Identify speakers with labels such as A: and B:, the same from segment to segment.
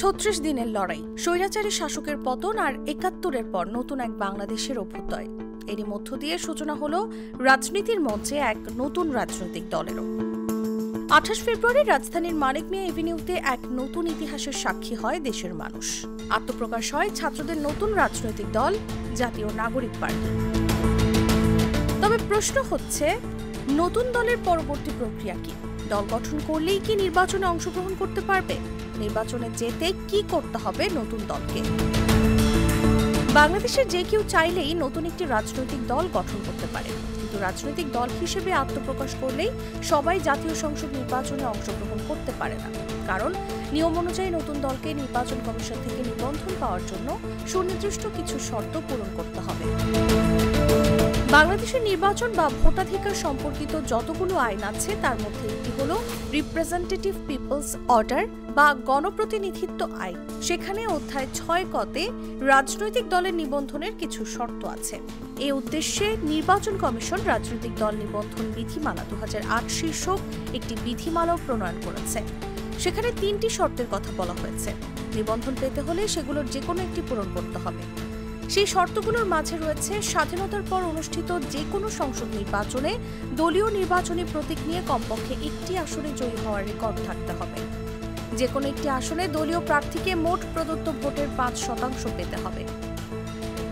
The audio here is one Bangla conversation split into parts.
A: ৩৬ দিনের লড়াই, স্বৈরাচারী শাসকের পতন আর ৭১-এর পর নতুন এক বাংলাদেশের অভ্যুদয়। এরই মধ্য দিয়ে সূচনা হলো রাজনীতির মঞ্চে এক নতুন রাজনৈতিক দলেরও। ২৮ ফেব্রুয়ারি রাজধানীর মানিক মিয়া এভিনিউতে এক নতুন ইতিহাসের সাক্ষী হয় দেশের মানুষ। আত্মপ্রকাশ হয় ছাত্রদের নতুন রাজনৈতিক দল জাতীয় নাগরিক পার্টি। তবে প্রশ্ন হচ্ছে, নতুন দলের পরবর্তী প্রক্রিয়া কি? দল গঠন করলেই কি নির্বাচনে অংশগ্রহণ করতে পারবে? নির্বাচনে যেতে কি করতে হবে নতুন দলকে? বাংলাদেশের যে কেউ চাইলেই নতুন একটি রাজনৈতিক দল গঠন করতে পারে, কিন্তু রাজনৈতিক দল হিসেবে আত্মপ্রকাশ করলেই সবাই জাতীয় সংসদ নির্বাচনে অংশগ্রহণ করতে পারে না। কারণ নিয়ম অনুযায়ী নতুন দলকে নির্বাচন কমিশন থেকে নিবন্ধন পাওয়ার জন্য সুনির্দিষ্ট কিছু শর্ত পূরণ করতে হবে। বাংলাদেশের নির্বাচন বা ভোটাধিকার সম্পর্কিত যতগুলো আইন আছে তার মধ্যে একটি হলো রিপ্রেজেন্টেটিভ পিপলস অর্ডার বা গণপ্রতিনিধিত্ব আইন। সেখানে অধ্যায় ৬ ক-তে রাজনৈতিক দলের নিবন্ধনের কিছু শর্ত আছে। এই উদ্দেশ্যে নির্বাচন কমিশন রাজনৈতিক দল নিবন্ধন বিধিমালা ২০০৮ শীর্ষক একটি বিধিমালাও প্রণয়ন করেছে। সেখানে ৩টি শর্তের কথা বলা হয়েছে। নিবন্ধন পেতে হলে সেগুলোর যে কোনো একটি পূরণ করতে হবে। সেই শর্তগুলোর মাঝে রয়েছে স্বাধীনতার পর অনুষ্ঠিত যে কোনো সংসদ নির্বাচনে দলীয় নির্বাচনী প্রতীক নিয়ে কমপক্ষে একটি আসনে জয়ী হওয়ার রেকর্ড থাকতে হবে। যে কোনো একটি আসনে দলীয় প্রার্থীকে মোট প্রদত্ত ভোটের ৫% পেতে হবে।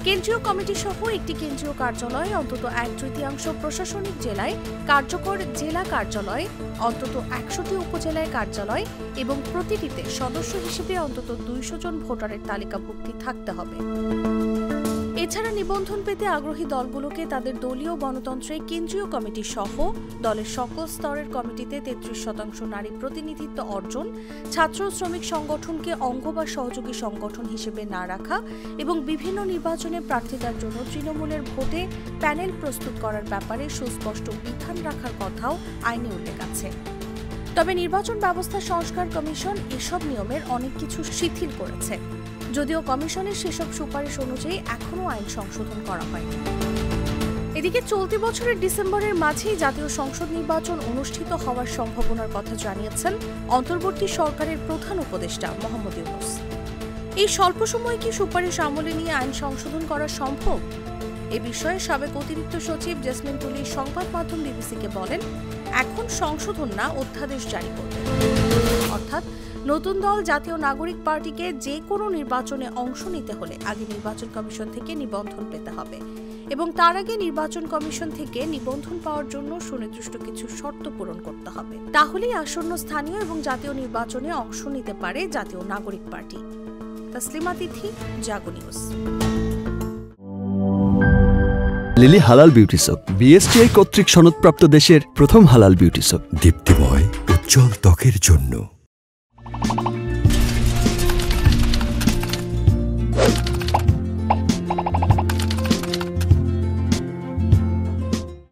A: কেন্দ্রীয় কমিটি সহ একটি কেন্দ্রীয় কার্যালয়, অন্তত ১/৩ প্রশাসনিক জেলায় কার্যকর জেলা কার্যালয়, অন্তত ১০০টি উপজেলায় কার্যালয় এবং প্রতিটিতে সদস্য হিসেবে অন্তত ২০০ জন ভোটারের তালিকাভুক্তি থাকতে হবে। এছাড়া নিবন্ধন পেতে আগ্রহী দলগুলোকে তাদের দলীয় গণতন্ত্রে কেন্দ্রীয় কমিটি সহ দলের সকল স্তরের কমিটিতে ৩৩% নারী প্রতিনিধিত্ব অর্জন, ছাত্র শ্রমিক সংগঠনকে অঙ্গ বা সহযোগী সংগঠন হিসেবে না রাখা এবং বিভিন্ন নির্বাচনে প্রার্থিতার জন্য তৃণমূলের ভোটে প্যানেল প্রস্তুত করার ব্যাপারে সুস্পষ্ট বিধান রাখার কথাও আইনে উল্লেখ আছে। তবে নির্বাচন ব্যবস্থা সংস্কার কমিশন এসব নিয়মের অনেক কিছু শিথিল করেছে, যদিও কমিশনের সেসব সুপারিশ অনুযায়ী এখনও আইন সংশোধন করা হয়নি। এদিকে চলতি বছরের ডিসেম্বরের মাঝেই জাতীয় সংসদ নির্বাচন অনুষ্ঠিত হওয়ার সম্ভাবনার কথা জানিয়েছেন অন্তর্বর্তী সরকারের প্রধান উপদেষ্টা মোহাম্মদ ইউনূস। এই স্বল্প সময়ে কি সুপারিশ আমলে নিয়ে আইন সংশোধন করা সম্ভব? এ বিষয়ে সাবেক অতিরিক্ত সচিব জেসমিন তুলি সংবাদ মাধ্যম বিবিসিকে বলেন, এখন সংশোধন না, অধ্যাদেশ জারি করবে। অর্থাৎ নতুন দল জাতীয় নাগরিক পার্টিকে যে কোনো নির্বাচনে অংশ নিতে হলে আগে নির্বাচন কমিশন থেকে নিবন্ধন পেতে হবে এবং তার আগে নির্বাচন কমিশন থেকে নিবন্ধন পাওয়ার জন্য সুনির্দিষ্ট কিছু শর্ত পূরণ করতে হবে। তাহলেই আসন্ন স্থানীয় এবং জাতীয় নির্বাচনে অংশ নিতে পারে জাতীয় নাগরিক পার্টি। তাসলিমা তিথি, জাগো নিউজ।
B: লিলি হালাল বিউটি সোপ, বিএসটিআই কর্তৃক সনদপ্রাপ্ত দেশের প্রথম হালাল বিউটি সোপ।
C: দীপ্তিময় উজ্জ্বল ত্বকের জন্য।